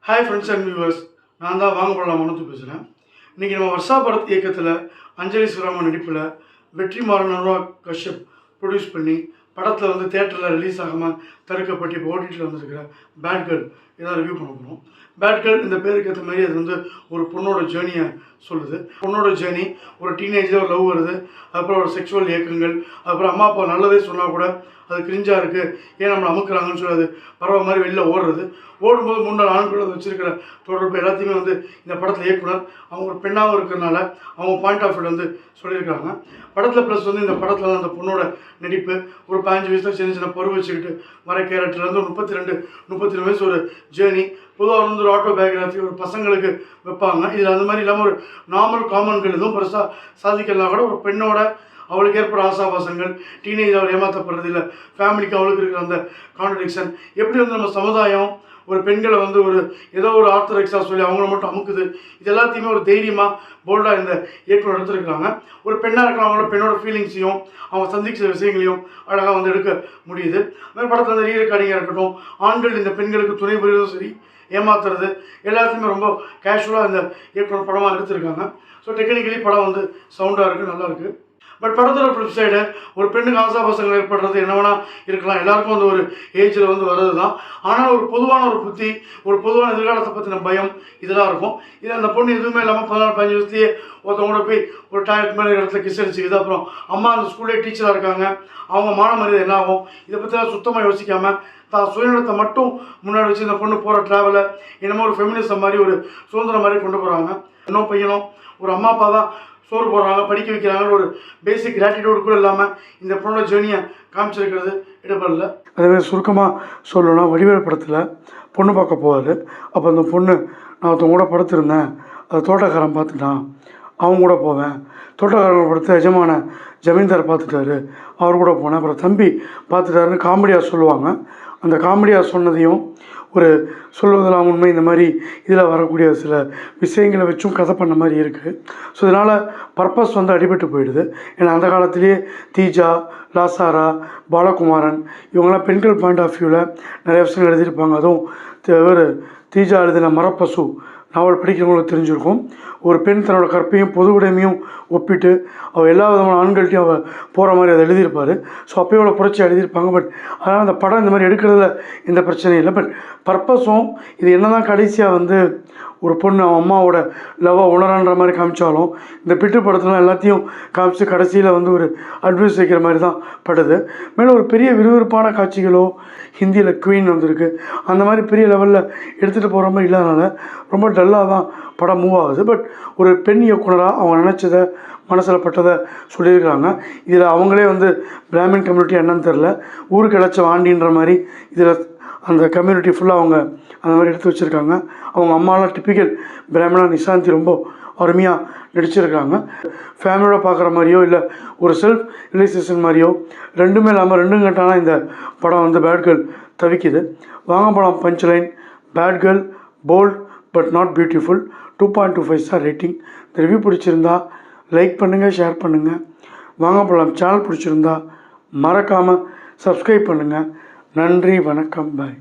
Hi friends and viewers, நான் தான் வாங்க போகலாம் மனத்து பேசுகிறேன். இன்றைக்கி நம்ம வர்ஷா பரத் இயக்கத்தில் அஞ்சலி ஸ்ரீராமன் நடிப்பில் வெற்றிமாறன் அனுராக் கஷ்யப் ப்ரொடியூஸ் பண்ணி படத்தில் வந்து தேட்டரில் ரிலீஸ் ஆகாமல் தடுக்கப்பட்டு இப்போ ஓடிடியில் வந்துருக்கிற பேட் கேர்ள் இதான் ரிவ்யூ பண்ண போகிறோம். பேட் கேர்ள் இந்த பேருக்கு ஏற்ற மாதிரி அது வந்து ஒரு பொண்ணோட ஜேர்னியை சொல்லுது. பொண்ணோட ஜேர்னி, ஒரு டீனேஜில் ஒரு லவ் வருது, அதுக்கப்புறம் ஒரு செக்ஷுவல் இயக்கங்கள், அதுக்கப்புறம் அம்மா அப்பா நல்லதே சொன்னால் கூட அது கிரிஞ்சாக இருக்குது, ஏன் நம்மளை அமுக்குறாங்கன்னு சொல்லி அது பறவை மாதிரி வெளில ஓடுறது. ஓடும்போது 3-4 ஆண்கள் அது வச்சுருக்கிற தொடர்பு எல்லாத்தையுமே வந்து இந்த படத்தில் இயக்குனர் அவங்க ஒரு பெண்ணாகவும் இருக்கிறனால அவங்க பாயிண்ட் ஆஃப் வியூ வந்து சொல்லியிருக்காங்க படத்தில். ப்ளஸ் வந்து இந்த படத்தில் வந்து அந்த பொண்ணோட நடிப்பு, ஒரு 15 வயசில் சின்ன சின்ன பருவ வச்சுக்கிட்டு வர கேரக்டர்லேருந்து 32-33 வயசு ஒரு ஜேர்னி. பொதுவாக வந்து ஒரு ஆட்டோபயோகிராஃபி ஒரு பசங்களுக்கு வைப்பாங்க. இதில் அந்த மாதிரி இல்லாமல் ஒரு நார்மல் காமன்கள் எதுவும் பெருசாக சாதிக்கலாம் கூட ஒரு பெண்ணோட அவளுக்கு ஏற்படுற ஆசாபாசங்கள், டீனேஜ் அவள் ஏமாற்றப்படுறது, இல்லை ஃபேமிலிக்கு அவளுக்கு இருக்கிற அந்த கான்ட்ரடிக்ஷன், எப்படி வந்து நம்ம சமுதாயம் ஒரு பெண்களை வந்து ஒரு ஏதோ ஒரு ஆர்த்தடாக்ஸாக சொல்லி அவங்கள மட்டும் அமுக்குது, இது எல்லாத்தையுமே ஒரு தைரியமாக போல்டாக இந்த இயக்குனர் எடுத்துருக்காங்க. ஒரு பெண்ணாக இருக்கிறவங்களோட பெண்ணோட ஃபீலிங்ஸையும் அவங்க சந்திக்கிற விஷயங்களையும் அழகாக வந்து எடுக்க முடியுது. அந்த படத்தில் அந்த ரீரெக்கார்டிங்காக இருக்கட்டும், ஆண்கள் இந்த பெண்களுக்கு துணை புரிவதும் சரி, ஏமாத்துறது எல்லாத்தையுமே ரொம்ப கேஷுவலாக இந்த இயக்குனர் படமாக எடுத்திருக்காங்க. ஸோ டெக்னிக்கலி படம் வந்து சவுண்டாக இருக்குது, நல்லாயிருக்கு. பட் படத்தோட ஃப்ளிப் சைடு, ஒரு பெண்ணுக்கு ஆசாபாசங்கள் ஏற்படுறது என்ன வேணால் இருக்கலாம், எல்லாருக்கும் வந்து ஒரு ஏஜில் வந்து வர்றது தான். ஆனால் ஒரு பொதுவான ஒரு புத்தி, ஒரு பொதுவான எதிர்காலத்தை பற்றின பயம் இதெல்லாம் இருக்கும். இதில் அந்த பொண்ணு எதுவுமே இல்லாமல் 14-15 வயசுலேயே ஒருத்தவங்களோட போய் ஒரு டாய்லெட் மேலே இடத்துல கிஸ் அடிச்சுக்குது. அப்புறம் அம்மா அந்த ஸ்கூல்லே டீச்சராக இருக்காங்க, அவங்க மான மரியாதை என்ன ஆகும், இதை பற்றிலாம் சுத்தமாக யோசிக்காமல் தான் சுயநலத்தை மட்டும் முன்னாடி வச்சு இந்த பொண்ணு போகிற ட்ராவலை என்னமோ ஒரு ஃபெமினிசம் மாதிரி, ஒரு சுதந்திரம் மாதிரி கொண்டு போகிறாங்க. இன்னும் பையனும் ஒரு அம்மா அப்பா தான் சோறு போடுறாங்க, படிக்க வைக்கிறாங்கன்னு ஒரு பேசிக் கிராட்டிடியூட் கூட இல்லாமல் இந்த பொண்ணோட ஜேர்னியை காமிச்சிருக்கிறது இடப்படல. அதேமாதிரி சுருக்கமாக சொல்லணும்னா, வடிவேல் படத்தில் பொண்ணு பார்க்க போவார். அப்போ அந்த பொண்ணு, நான் ஒருத்தவங்க கூட படுத்திருந்தேன், அது தோட்டக்காரன் பார்த்துட்டான், அவங்க கூட போவேன், தோட்டக்காரன் படுத்து எஜமான ஜமீன்தார் பார்த்துட்டாரு, அவர் கூட போனேன், அப்புறம் தம்பி பார்த்துட்டாருன்னு காமெடியாக சொல்லுவாங்க. அந்த காமெடியாக சொன்னதையும் ஒரு சொல்வதெல்லாம் உண்மை, இந்த மாதிரி இதில் வரக்கூடிய சில விஷயங்களை வச்சும் கதை பண்ண மாதிரி இருக்குது. ஸோ இதனால் பர்பஸ் வந்து அடிபட்டு போயிடுது. ஏன்னா அந்த காலத்திலேயே தீஜா, லாசாரா, பாலகுமாரன் இவங்களாம் பெண்கள் பாயிண்ட் ஆஃப் வியூவில் நிறைய விஷயங்கள் எழுதியிருப்பாங்க. அதுவும் ஒரு தீஜா எழுதின மரப்பசு நாவல் படிக்கிறவங்களுக்கு தெரிஞ்சிருக்கும். ஒரு பெண் தன்னோட கற்பையும் பொது உடைமையும் ஒப்பிட்டு அவள் எல்லா விதமான ஆண்கள்ட்டையும் அவள் போகிற மாதிரி அதை எழுதியிருப்பார். ஸோ அப்போயோட புரட்சி எழுதியிருப்பாங்க. பட் அதனால் அந்த படம் இந்த மாதிரி எடுக்கிறதுல எந்த பிரச்சனையும் இல்லை. பட் பர்பஸும் இது என்ன தான் கடைசியாக வந்து ஒரு பொண்ணு அவன் அம்மாவோட லவ்வை உணரான்ற மாதிரி காமிச்சாலும், இந்த பிட்டு படத்துலாம் எல்லாத்தையும் காமிச்சு கடைசியில் வந்து ஒரு அட்வைஸ் வைக்கிற மாதிரி தான் படுது. மேலும் ஒரு பெரிய விறுவிறுப்பான காட்சிகளோ, ஹிந்தியில் குவீன் வந்திருக்கு, அந்த மாதிரி பெரிய லெவலில் எடுத்துகிட்டு போகிற மாதிரி இல்லாதனால ரொம்ப டல்லாக தான் படம் மூவ் ஆகுது. பட் ஒரு பெண் இயக்குனராக அவங்க நினச்சதை மனசில் பட்டதை சொல்லியிருக்காங்க. இதில் அவங்களே வந்து பிராமின் கம்யூனிட்டி என்னன்னு தெரில, ஊருக்கு கிடச்ச வாண்டின்ற மாதிரி இதில் அந்த கம்யூனிட்டி ஃபுல்லாக அவங்க அந்த மாதிரி எடுத்து வச்சுருக்காங்க. அவங்க அம்மாலாம் டிப்பிக்கல் பிராமணா நிஷாந்தி ரொம்ப அருமையாக நடிச்சிருக்காங்க. ஃபேமிலியோட பார்க்குற மாதிரியோ இல்லை ஒரு செல்ஃப் ரிலைசேஷன் மாதிரியோ ரெண்டுமே இல்லாமல் ரெண்டும் கட்டானா இந்த படம் வந்து பேட் கேர்ள் தவிக்குது. வாங்க படம் punch line, bad girl bold but not beautiful, 2.25 star rating. இந்த ரிவ்யூ பிடிச்சிருந்தா லைக் பண்ணுங்கள், ஷேர் பண்ணுங்கள். வாங்க போகலாம் சேனல் பிடிச்சிருந்தா மறக்காமல் சப்ஸ்கிரைப் பண்ணுங்கள். நன்றி, வணக்கம், பாய்.